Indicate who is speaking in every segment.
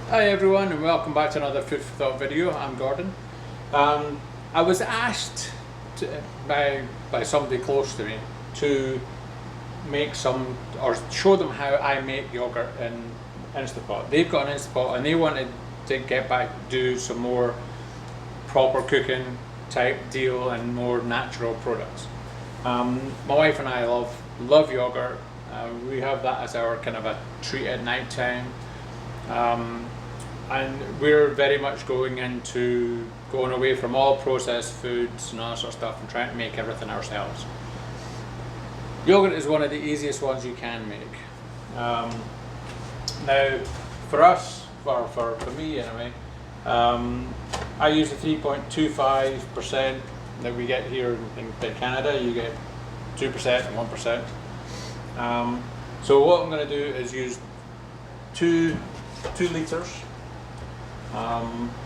Speaker 1: Hi everyone and welcome back to another Food for Thought video. I'm Gordon. I was asked by somebody close to me to make some or show them how I make yogurt in Instapot. They've got an Instapot and they wanted to get back, do some more proper cooking type deal and more natural products. My wife and I love yogurt. We have that as our kind of a treat at night time. And we're very much going away from all processed foods and all that sort of stuff and trying to make everything ourselves. Yogurt is one of the easiest ones you can make. Now, for us, for me anyway, I use the 3.25% that we get here in Canada. You get 2% and 1%. So what I'm going to do is use 2 litres.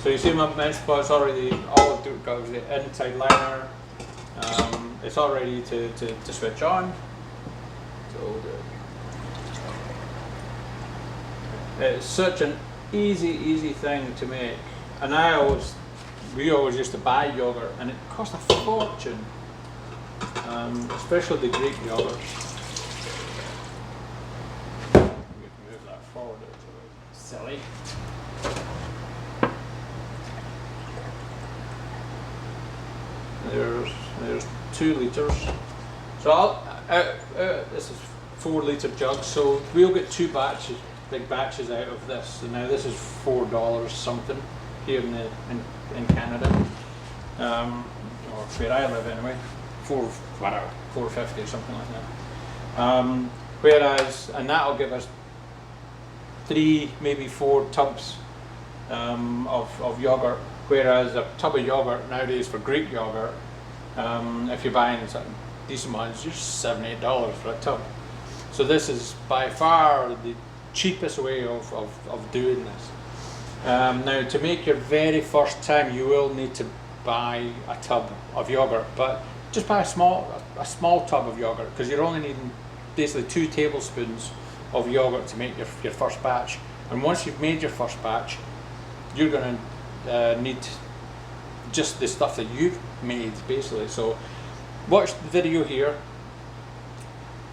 Speaker 1: So you see my Instapot, it's already all got the inside liner. It's all ready to switch on. So it's such an easy thing to make, and we always used to buy yogurt, and it cost a fortune, especially the Greek yogurt. We can move that forward. It's silly. There's 2 litres. So this is 4 litre jugs. So we'll get 2 big batches out of this. And now this is $4 something here in Canada, or where I live anyway. $4.50 or something like that. Whereas, and that'll give us 3, maybe 4 tubs of yogurt. Whereas a tub of yogurt nowadays for Greek yogurt, if you're buying something decent ones, you're $7, $8 for a tub. So this is by far the cheapest way of doing this. Now, to make your very first time, you will need to buy a tub of yogurt, but just buy a small tub of yogurt, because you're only needing basically 2 tablespoons of yogurt to make your first batch. And once you've made your first batch, you're going to need just the stuff that you've made, basically. So watch the video here.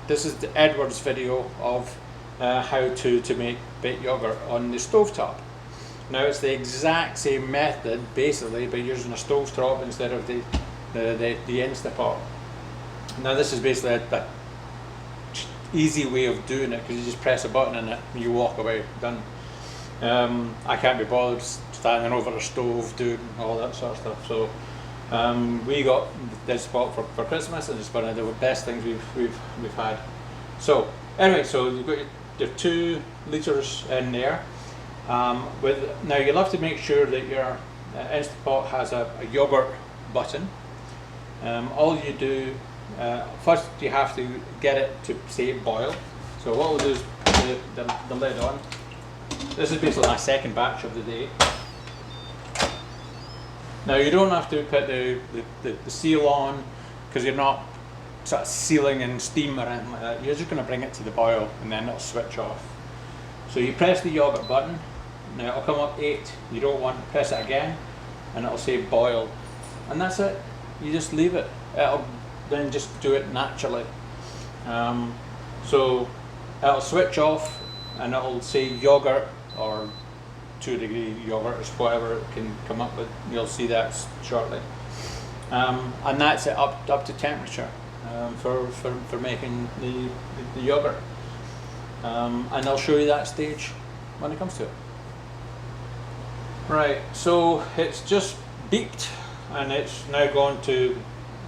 Speaker 1: This is the Edward's video of how to make baked yogurt on the stovetop. Now it's the exact same method basically, by using a stovetop instead of the Instapot. Now this is basically a easy way of doing it, because you just press a button and you walk away, done. I can't be bothered standing over a stove doing all that sort of stuff. So we got this spot for Christmas, and it's one of the best things we've had. So anyway, so you've got your 2 litres in there. Now you'll have to make sure that your Instapot has a yogurt button. All you do, first you have to get it to say boil. So what we'll do is put the lid on. This is basically my second batch of the day. Now you don't have to put the seal on, because you're not sort of sealing in steam or anything like that. You're just going to bring it to the boil and then it'll switch off. So you press the yogurt button. Now it'll come up 8. You don't want to press it again, and it'll say boil. And that's it. You just leave it. It'll then just do it naturally. So it'll switch off and it'll say yogurt, or 2-degree yogurt, is whatever it can come up with. You'll see that shortly. And that's it up to temperature for making the yogurt. And I'll show you that stage when it comes to it. Right, so it's just beeped and it's now gone to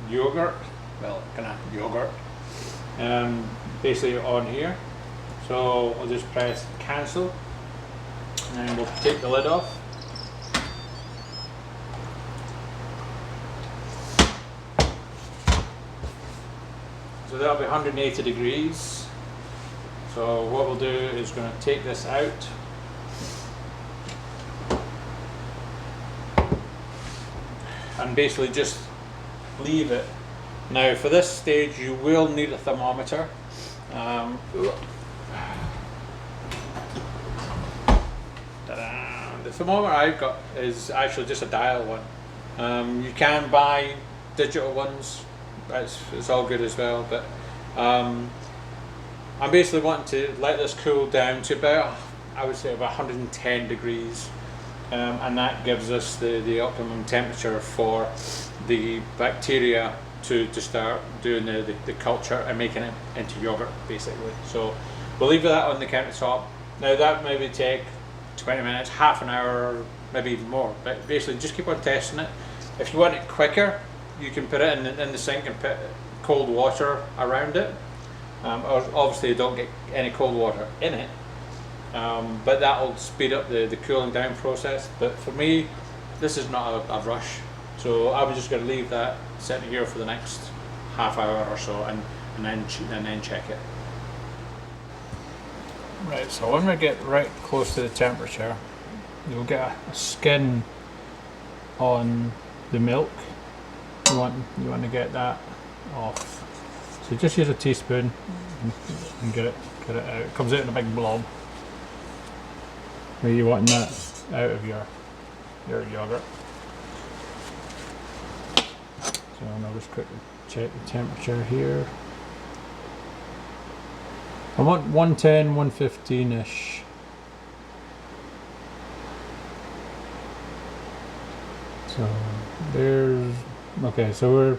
Speaker 1: yogurt. Well, kind of yogurt. Basically on here. So I'll just press cancel, and we'll take the lid off. So that'll be 180 degrees. So what we'll do is going to take this out. And basically just leave it. Now for this stage you will need a thermometer. Ta-da. the thermometer I've got is actually just a dial one. You can buy digital ones, it's all good as well, but I'm basically wanting to let this cool down to about, I would say about 110 degrees, and that gives us the optimum temperature for the bacteria to start doing the culture and making it into yogurt, basically. So we'll leave that on the countertop. Now that maybe take 20 minutes, half an hour, maybe even more, but basically just keep on testing it. If you want it quicker, you can put it in the sink and put cold water around it. Obviously don't get any cold water in it, but that'll speed up the cooling down process. But for me, this is not a rush, so I was just going to leave that sitting here for the next half hour or so, and then check it. Right, so when we get right close to the temperature, you'll get a skin on the milk. You want to get that off. So just use a teaspoon and get it out. It comes out in a big blob. Where you want that out of your yogurt. So I'll just quickly check the temperature here. I want 110, 115-ish. So there's, okay, so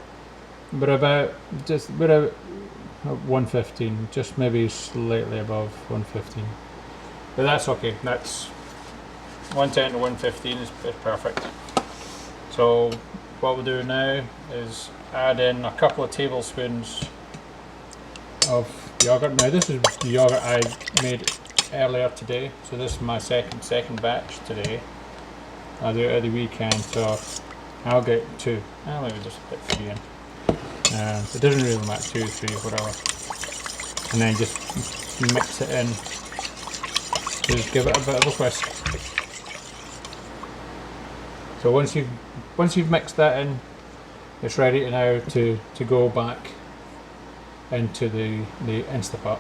Speaker 1: we're about 115, just maybe slightly above 115. But that's okay, that's 110 to 115 is perfect. So what we'll do now is add in a couple of tablespoons of yogurt. Now this is the yogurt I made earlier today, so this is my second batch today. I'll do it at the weekend, so I'll get 2. I'll maybe just put 3 in. It doesn't really matter, 2, 3, whatever. And then just mix it in. Just give it a bit of a whisk. So once you've mixed that in, it's ready to now to go back into the Instapot.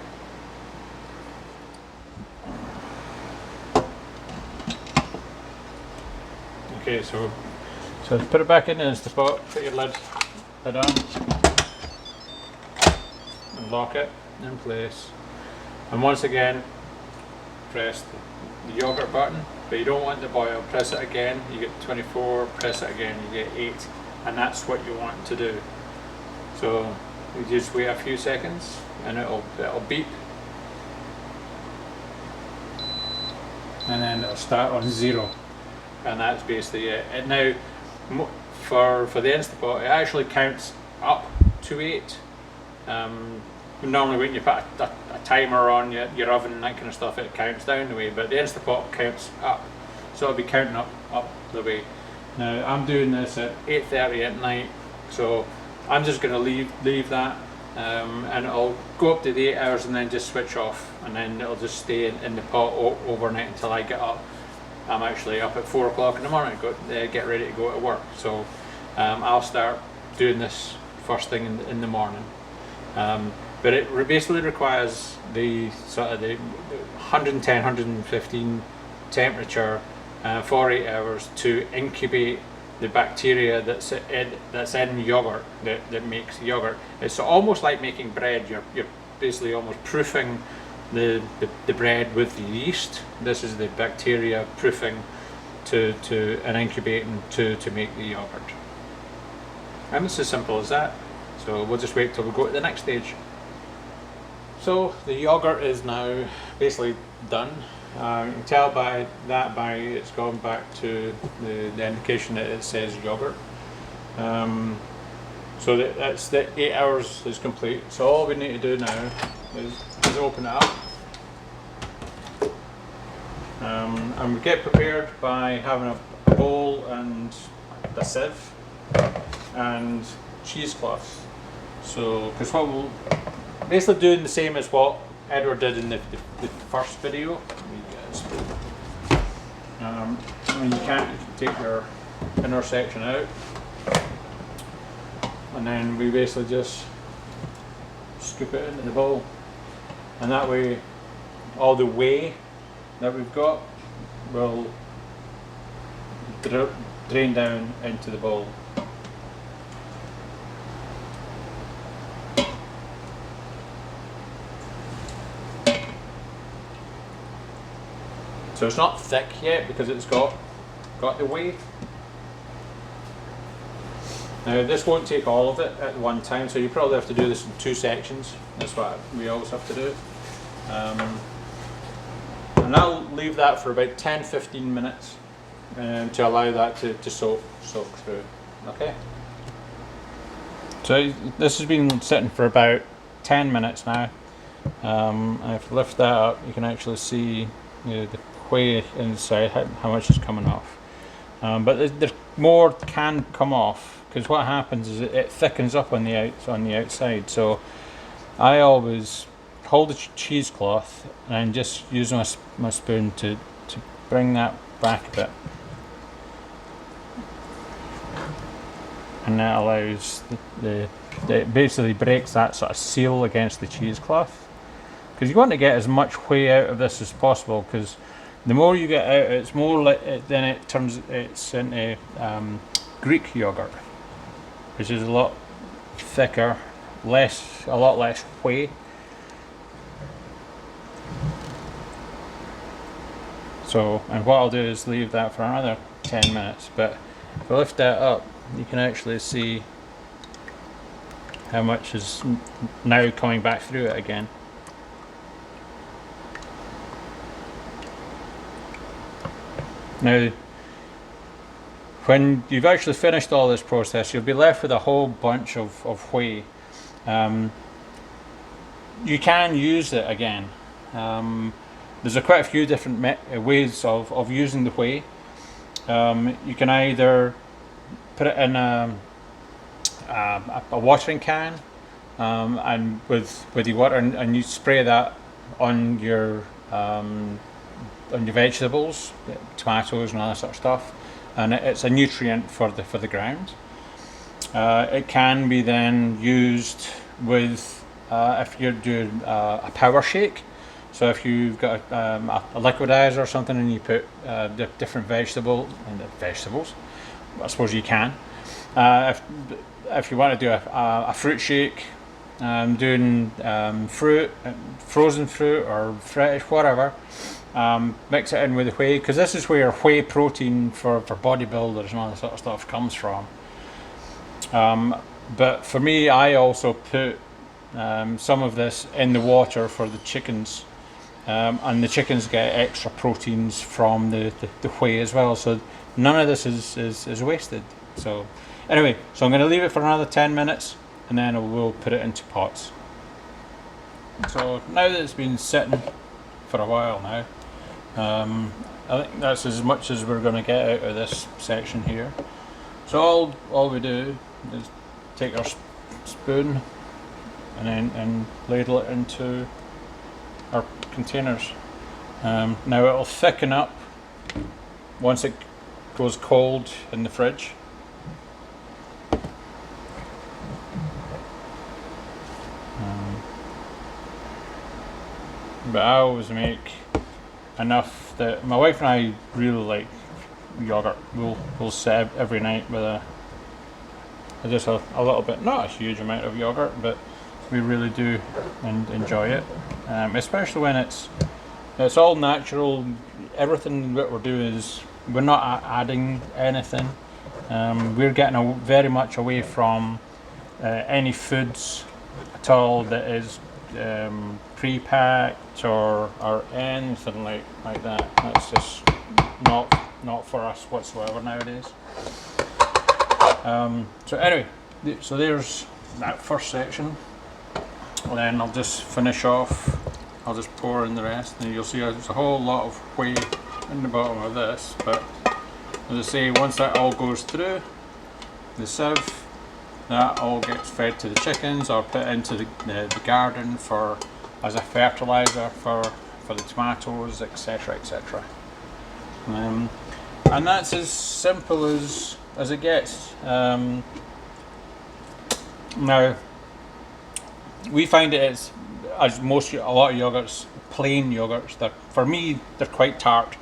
Speaker 1: Okay, so put it back in the Instapot, put your lid on, and lock it in place. And once again, press the yogurt button, but you don't want the boil. Press it again, you get 24, press it again, you get 8, and that's what you want to do. So you just wait a few seconds and it'll beep, and then it'll start on 0, and that's basically it. And now for the Instapot, it actually counts up to 8. Normally when you put a timer on your oven and that kind of stuff, it counts down the way, but the Instapot counts up, so it'll be counting up the way. Now I'm doing this at 8:30 at night, so I'm just going to leave that, and it'll go up to the 8 hours and then just switch off, and then it'll just stay in the pot overnight until I get up. I'm actually up at 4 o'clock in the morning, get ready to go to work, so I'll start doing this first thing in the morning. But it basically requires the sort of the 110, 115 temperature for 8 hours to incubate the bacteria that's in yogurt that makes yogurt. It's almost like making bread. You're basically almost proofing the bread with the yeast. This is the bacteria proofing to and incubating to make the yogurt. And it's as simple as that. So we'll just wait till we go to the next stage. So the yogurt is now basically done. You can tell by it's gone back to the indication that it says yogurt. So that's the 8 hours is complete. So all we need to do now is open it up. And we get prepared by having a bowl and a sieve and cheesecloth. So, because what we'll basically doing the same as what Edward did in the first video. You can take your inner section out, and then we basically just scoop it into the bowl, and that way all the whey that we've got will drain down into the bowl. So it's not thick yet because it's got the whey. Now this won't take all of it at one time, so you probably have to do this in 2 sections. That's what we always have to do. And I'll leave that for about 10-15 minutes to allow that to soak through. Okay. So this has been sitting for about 10 minutes now. And if you lift that up, you can actually see the whey inside, how much is coming off. But there's more can come off, because what happens is it thickens up on the outside. So I always hold the cheesecloth and just use my spoon to bring that back a bit, and that allows it basically breaks that sort of seal against the cheesecloth, because you want to get as much whey out of this as possible, because the more you get out, it's more like then it's into Greek yogurt, which is a lot thicker, a lot less whey. So, and what I'll do is leave that for another 10 minutes, but if I lift that up, you can actually see how much is now coming back through it again. Now, when you've actually finished all this process, you'll be left with a whole bunch of whey. You can use it again. There's quite a few different ways of using the whey. You can either put it in a watering can and with your water, and you spray that on your vegetables, tomatoes and all that sort of stuff, and it's a nutrient for the ground. It can be then used with if you're doing a power shake. So if you've got a liquidizer or something and you put different vegetables, I suppose you can. If you want to do a fruit shake, doing fruit, frozen fruit or fresh, whatever, mix it in with the whey, because this is where whey protein for bodybuilders and all that sort of stuff comes from. But for me, I also put some of this in the water for the chickens. And the chickens get extra proteins from the whey as well, so none of this is wasted. So anyway, so I'm going to leave it for another 10 minutes and then we'll put it into pots. So now that it's been sitting for a while now, I think that's as much as we're going to get out of this section here. So all we do is take our spoon and ladle it into our containers. Now it'll thicken up once it goes cold in the fridge. But I always make enough that my wife and I really like yogurt. We'll sit every night with just a little bit, not a huge amount of yogurt, but we really do enjoy it, especially when it's all natural. Everything that we're doing is, we're not adding anything. We're getting very much away from any foods at all that is pre-packed or anything like that. That's just not for us whatsoever nowadays. So anyway, so there's that first section. And then I'll just finish off. I'll just pour in the rest, and you'll see there's a whole lot of whey in the bottom of this. But as I say, once that all goes through the sieve, that all gets fed to the chickens or put into the garden as a fertilizer for the tomatoes, etc., etc. And that's as simple as it gets. Now, we find it as a lot of yogurts, plain yogurts, that for me they're quite tart.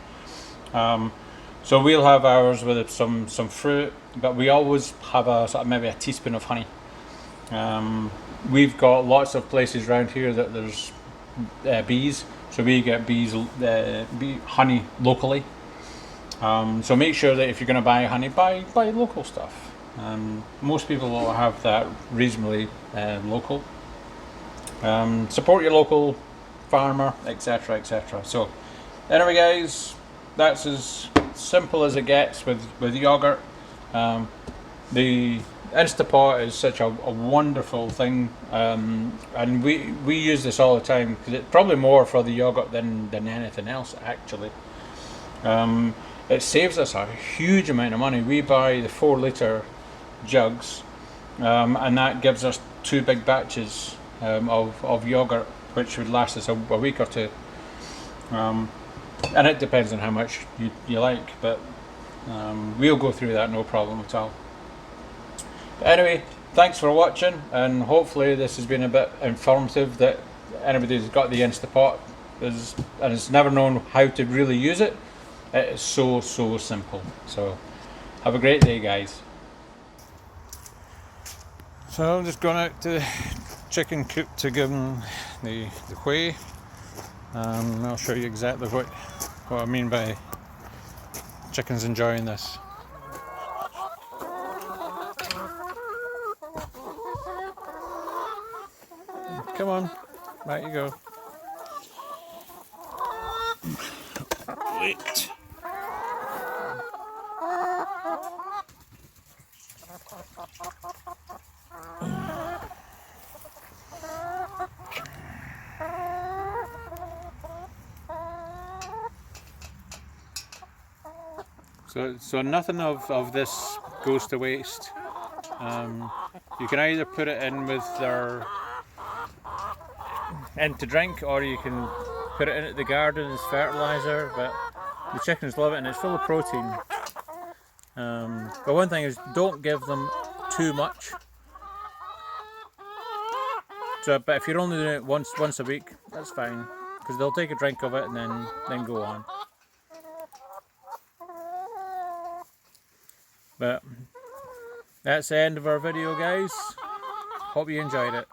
Speaker 1: So we'll have ours with some fruit, but we always have a sort of maybe a teaspoon of honey. We've got lots of places around here that there's bees, so we get bee honey locally. So make sure that if you're going to buy honey, buy local stuff. Most people will have that reasonably local. Support your local farmer, etc., etc. So anyway, guys, that's as simple as it gets with yogurt. The Instapot is such a wonderful thing, and we use this all the time because it's probably more for the yogurt than anything else actually. It saves us a huge amount of money. We buy the 4 litre jugs, and that gives us 2 big batches of yogurt, which would last us a week or two. And it depends on how much you like, but we'll go through that no problem at all. But anyway, thanks for watching, and hopefully this has been a bit informative, that anybody who's got the Instapot and has never known how to really use it. It is so simple. So have a great day, guys. So I'm just going out to the chicken coop to give them the whey. I'll show you exactly what I mean by chickens enjoying this. Come on, back you go. Wait. So nothing of this goes to waste. You can either put it in with to drink, or you can put it in at the garden as fertilizer, but the chickens love it and it's full of protein. But one thing is, don't give them too much. So, but if you're only doing it once a week, that's fine, because they'll take a drink of it and then go on. But that's the end of our video, guys. Hope you enjoyed it.